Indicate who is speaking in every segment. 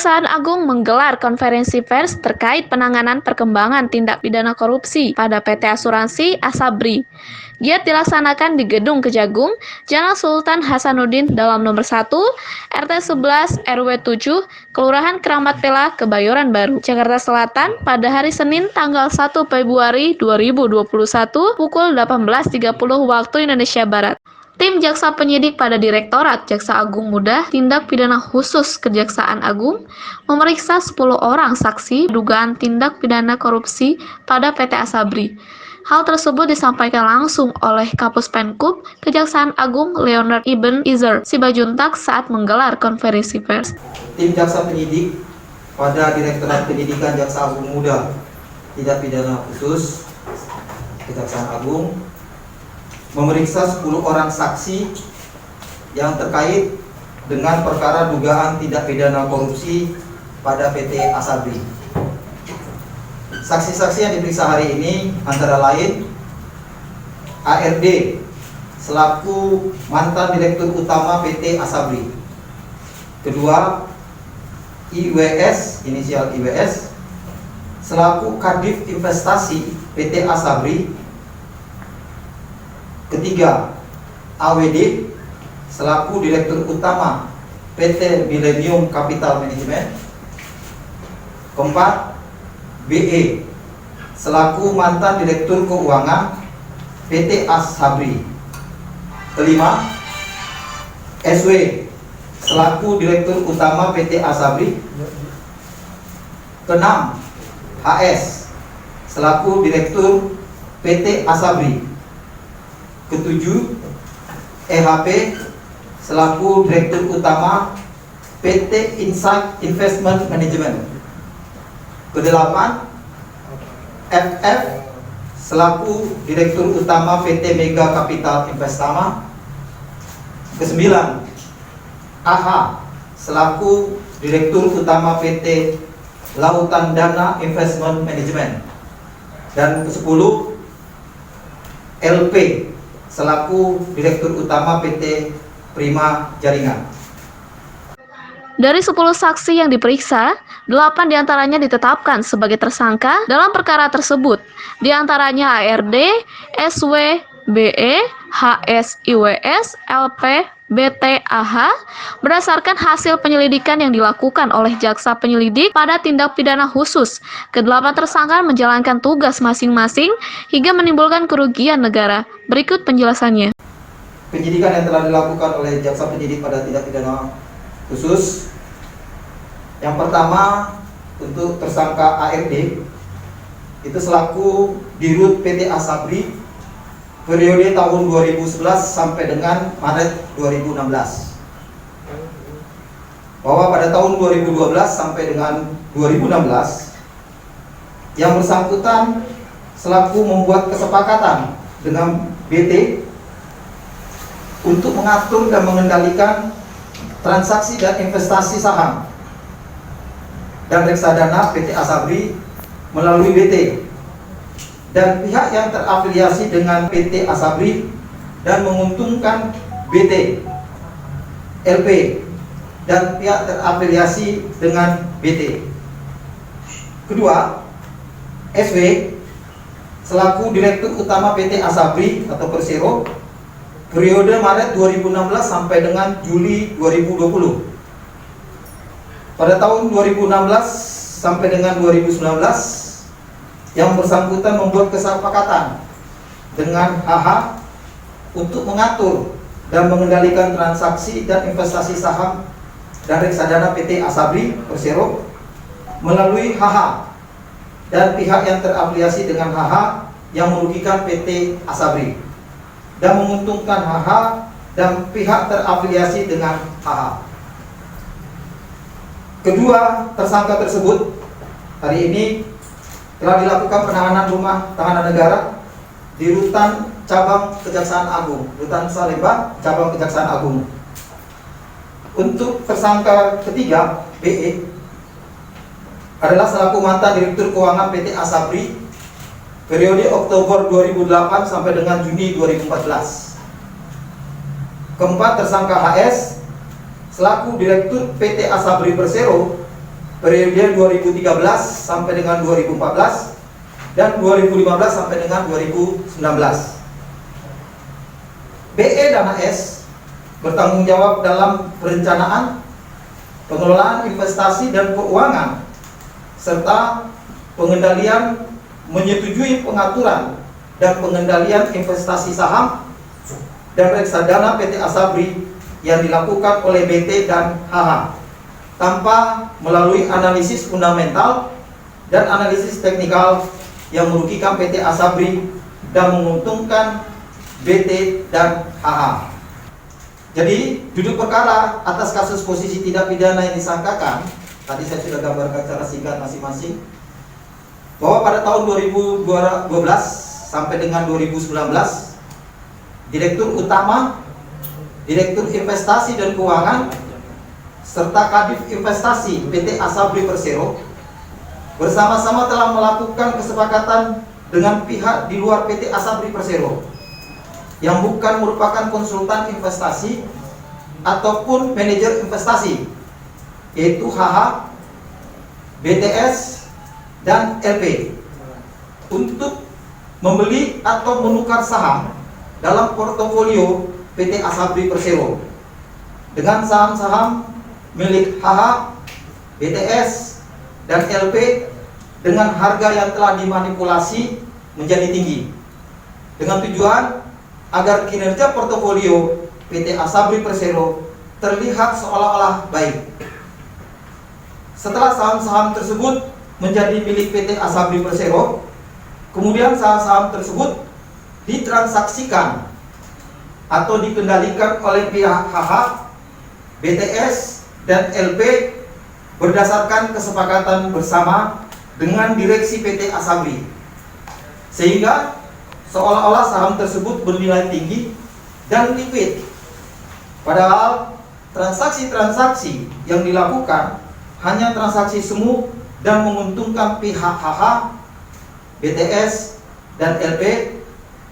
Speaker 1: Kejaksaan Agung menggelar konferensi pers terkait penanganan perkembangan tindak pidana korupsi pada PT Asuransi Asabri. Giat dilaksanakan di Gedung Kejagung, Jalan Sultan Hasanuddin dalam nomor 1, RT 11 RW 7, Kelurahan Keramat Pela, Kebayoran Baru, Jakarta Selatan pada hari Senin tanggal 1 Februari 2021 pukul 18.30 waktu Indonesia Barat. Tim Jaksa Penyidik pada Direktorat Jaksa Agung Muda Tindak Pidana Khusus Kejaksaan Agung memeriksa 10 orang saksi dugaan tindak pidana korupsi pada PT Asabri. Hal tersebut disampaikan langsung oleh Kapus Penkum Kejaksaan Agung Leonard Ibn Izer Sibajuntak saat menggelar konferensi pers.
Speaker 2: Tim Jaksa Penyidik pada Direktorat Penyidikan Jaksa Agung Muda Tindak Pidana Khusus Kejaksaan Agung memeriksa 10 orang saksi yang terkait dengan perkara dugaan tindak pidana korupsi pada PT Asabri. Saksi-saksi yang diperiksa hari ini antara lain ARD selaku mantan Direktur Utama PT Asabri. Kedua, IWS, inisial IWS, selaku Kadif Investasi PT Asabri. Ketiga, AWD selaku Direktur Utama PT Millennium Capital Management. Keempat, BE selaku mantan Direktur Keuangan PT Asabri. Kelima, SW selaku Direktur Utama PT Asabri. Keenam, HS selaku Direktur PT Asabri. Ketujuh, EHP selaku Direktur Utama PT Insight Investment Management. Kedelapan, FF selaku Direktur Utama PT Mega Capital Investama. Kesembilan, AH selaku Direktur Utama PT Lautan Dana Investment Management. Dan kesepuluh, LP selaku Direktur Utama PT Prima Jaringan.
Speaker 1: Dari 10 saksi yang diperiksa, 8 diantaranya ditetapkan sebagai tersangka dalam perkara tersebut. Di antaranya ARD, SW, BE, HS, IWS, LP, BT, AH, berdasarkan hasil penyelidikan yang dilakukan oleh Jaksa Penyelidik pada tindak pidana khusus. Kedelapan tersangka menjalankan tugas masing-masing hingga menimbulkan kerugian negara. Berikut penjelasannya.
Speaker 2: Penyidikan yang telah dilakukan oleh Jaksa Penyidik pada tindak pidana khusus. Yang pertama, untuk tersangka ARD itu selaku Dirut PT Asabri periode tahun 2011 sampai dengan Maret 2016. Bahwa pada tahun 2012 sampai dengan 2016 yang bersangkutan selaku membuat kesepakatan dengan BT untuk mengatur dan mengendalikan transaksi dan investasi saham dan reksadana PT Asabri melalui BT, dan pihak yang terafiliasi dengan PT Asabri dan menguntungkan BT, LP, dan pihak terafiliasi dengan BT. Kedua, SW selaku Direktur Utama PT Asabri atau Persero periode Maret 2016 sampai dengan Juli 2020. Pada tahun 2016 sampai dengan 2019 yang bersangkutan membuat kesepakatan dengan HH untuk mengatur dan mengendalikan transaksi dan investasi saham dan reksadana PT Asabri Persero melalui HH dan pihak yang terafiliasi dengan HH yang merugikan PT Asabri dan menguntungkan HH dan pihak terafiliasi dengan HH. Kedua tersangka tersebut hari ini telah dilakukan penahanan rumah tahanan negara di Rutan Cabang Kejaksaan Agung, Rutan Salemba, Cabang Kejaksaan Agung. Untuk tersangka ketiga, BE, adalah selaku mantan Direktur Keuangan PT Asabri periode Oktober 2008 sampai dengan Juni 2014. Keempat, tersangka HS selaku Direktur PT Asabri Persero periode 2013 sampai dengan 2014 dan 2015 sampai dengan 2019. BE dan AS bertanggung jawab dalam perencanaan, pengelolaan investasi dan keuangan, serta pengendalian, menyetujui pengaturan dan pengendalian investasi saham dan reksadana PT Asabri yang dilakukan oleh BT dan HH tanpa melalui analisis fundamental dan analisis teknikal yang merugikan PT Asabri dan menguntungkan BT dan HH. Jadi duduk perkara atas kasus posisi tindak pidana yang disangkakan, tadi saya sudah gambarkan secara singkat masing-masing, bahwa pada tahun 2012 sampai dengan 2019, Direktur Utama, Direktur Investasi dan Keuangan, serta Kadif Investasi PT Asabri Persero bersama-sama telah melakukan kesepakatan dengan pihak di luar PT Asabri Persero yang bukan merupakan konsultan investasi ataupun manajer investasi, yaitu HH, BTS, dan LP, untuk membeli atau menukar saham dalam portofolio PT Asabri Persero dengan saham-saham milik HH, BTS, dan LP dengan harga yang telah dimanipulasi menjadi tinggi, dengan tujuan agar kinerja portofolio PT Asabri Persero terlihat seolah-olah baik. Setelah saham-saham tersebut menjadi milik PT Asabri Persero, kemudian saham-saham tersebut ditransaksikan atau dikendalikan oleh pihak HH, BTS, dan LP berdasarkan kesepakatan bersama dengan direksi PT Asabri, sehingga seolah-olah saham tersebut bernilai tinggi dan liquid. Padahal transaksi-transaksi yang dilakukan hanya transaksi semu dan menguntungkan pihak HH, BTS, dan LP,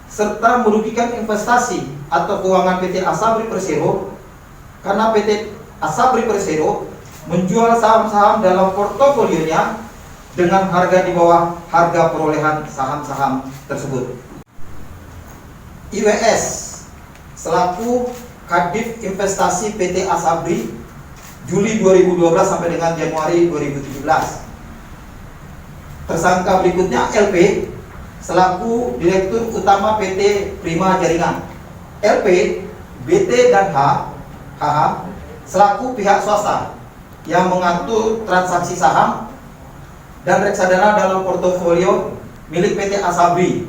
Speaker 2: serta merugikan investasi atau keuangan PT Asabri Persero karena PT Asabri Persero menjual saham-saham dalam portofolionya dengan harga di bawah harga perolehan saham-saham tersebut. IWS selaku Kadif Investasi PT Asabri Juli 2012 sampai dengan Januari 2017. Tersangka berikutnya LP selaku Direktur Utama PT Prima Jaringan. LP, BT, dan HH selaku pihak swasta yang mengatur transaksi saham dan reksadana dalam portofolio milik PT Asabri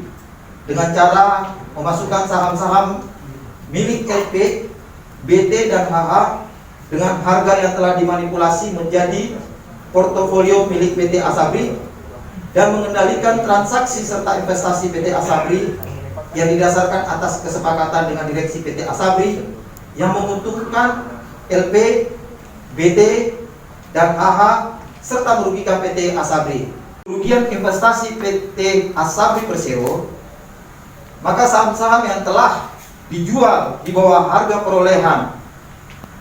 Speaker 2: dengan cara memasukkan saham-saham milik LP, BT, dan HH dengan harga yang telah dimanipulasi menjadi portofolio milik PT Asabri dan mengendalikan transaksi serta investasi PT Asabri yang didasarkan atas kesepakatan dengan direksi PT Asabri yang menguntungkan LP, BT, dan HH serta merugikan PT Asabri. Kerugian investasi PT Asabri Persero, maka saham-saham yang telah dijual di bawah harga perolehan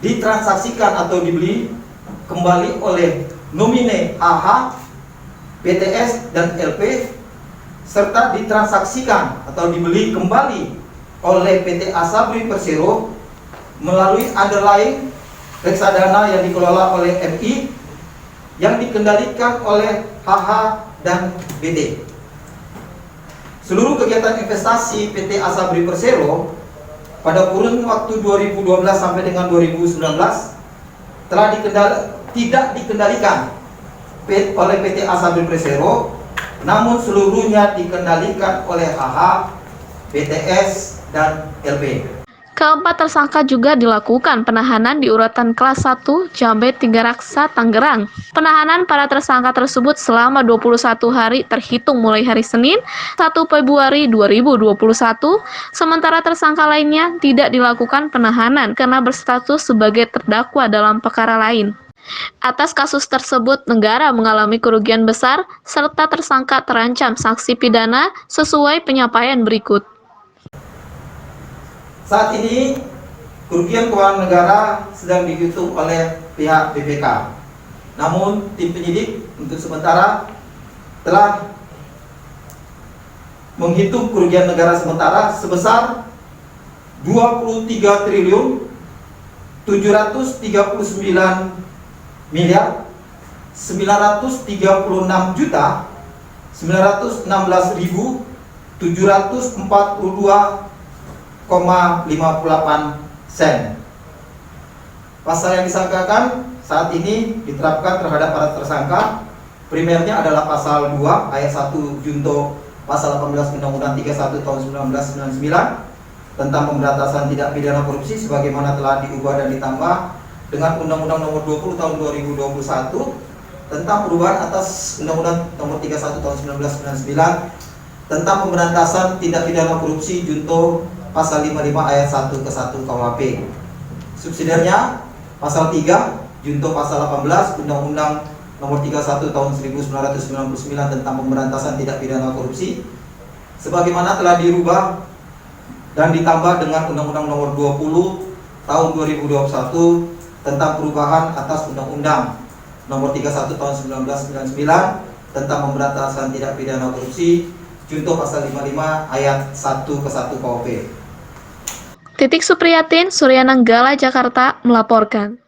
Speaker 2: ditransaksikan atau dibeli kembali oleh nomine HH, BTS, dan LP, serta ditransaksikan atau dibeli kembali oleh PT Asabri Persero melalui underlying reksadana yang dikelola oleh MI yang dikendalikan oleh HH dan BT. Seluruh kegiatan investasi PT Asabri Persero pada kurun waktu 2012 sampai dengan 2019 telah tidak dikendalikan oleh PT Asabri Persero, namun seluruhnya dikendalikan oleh HH, BTS, dan LP.
Speaker 1: Keempat tersangka juga dilakukan penahanan di urutan kelas 1 Jambe Tiga Raksa, Tangerang. Penahanan para tersangka tersebut selama 21 hari terhitung mulai hari Senin 1 Februari 2021, sementara tersangka lainnya tidak dilakukan penahanan karena berstatus sebagai terdakwa dalam perkara lain. Atas kasus tersebut, negara mengalami kerugian besar serta tersangka terancam sanksi pidana sesuai penyampaian berikut.
Speaker 2: Saat ini kerugian keuangan negara sedang dihitung oleh pihak BPK. Namun tim penyidik untuk sementara telah menghitung kerugian negara sementara sebesar 23 triliun 739 miliar 936 juta 916.742,58 sen. Pasal yang disangkakan saat ini diterapkan terhadap para tersangka primernya adalah pasal 2 ayat 1 junto pasal 18 Undang-Undang 31 tahun 1999 tentang pemberantasan tindak pidana korupsi sebagaimana telah diubah dan ditambah dengan Undang-Undang Nomor 20 tahun 2021 tentang perubahan atas Undang-Undang Nomor 31 tahun 1999 tentang pemberantasan tindak pidana korupsi junto pasal 55 ayat 1 ke 1 KUHP. Subsidiarnya pasal 3 junto pasal 18 Undang-Undang Nomor 31 tahun 1999 tentang pemberantasan tindak pidana korupsi sebagaimana telah dirubah dan ditambah dengan Undang-Undang Nomor 20 tahun 2021 tentang perubahan atas Undang-Undang Nomor 31 tahun 1999 tentang pemberantasan tindak pidana korupsi junto pasal 55 ayat 1 ke 1 KUHP.
Speaker 1: Titik Supriyatin, Surya Nanggala, Jakarta, melaporkan.